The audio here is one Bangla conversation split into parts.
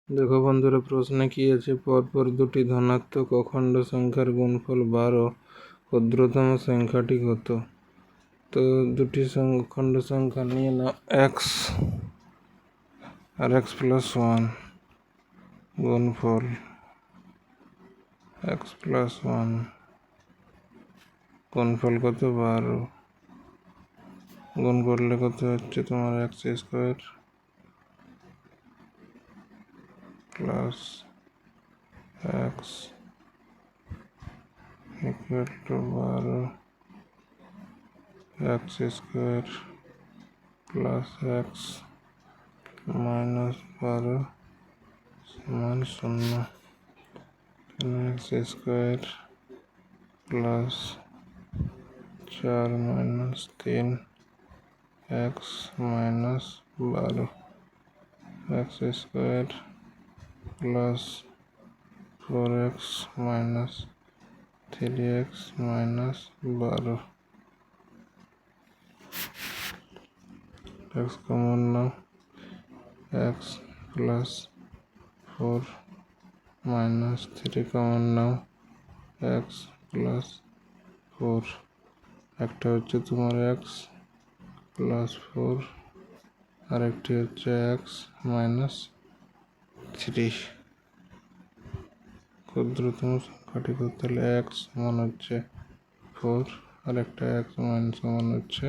দেখো বন্ধুরা, প্রশ্নে কি আছে? পরপর দুটি ধনাত্মক অখণ্ড সংখ্যার গুণফল 12, ক্ষুদ্রতম সংখ্যাটি কত? তো দুটি অখণ্ড সংখ্যা নিয়ে নাও এক্স আর এক্স প্লাস ওয়ান, গুণফল এক্স প্লাস ওয়ান, গুণফল কত? 12। গুণ করলে কত হচ্ছে তোমার? X square plus x equal to 12, x square plus x minus 12 সমান 0। X square plus 4 minus 3 x minus 12, x square plus 4x minus 3x minus 12। X common নাও, এক্স প্লাস 4 মাইনাস 3 কমন নাও, এক্স প্লাস 4। একটা হচ্ছে তোমার এক্স প্লাস 4, আরেকটি হচ্ছে এক্স মাইনাস 3। ক্ষুদ্রতম সংখ্যাটি কত? তাহলে এক্স সমান হচ্ছে 4, আর একটা এক্স মাইনাস সমান হচ্ছে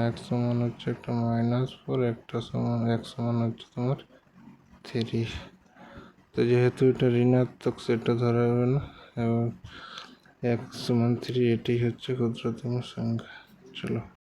এক্স সমান হচ্ছে একটা -4, একটা সমান এক্স সমান হচ্ছে তোমার 3। তো যেহেতু এটা ঋণাত্মক সেটা ধরা হবে না, এবং এক্স সমান 3 এটি হচ্ছে ক্ষুদ্রতম সংখ্যা। চলো।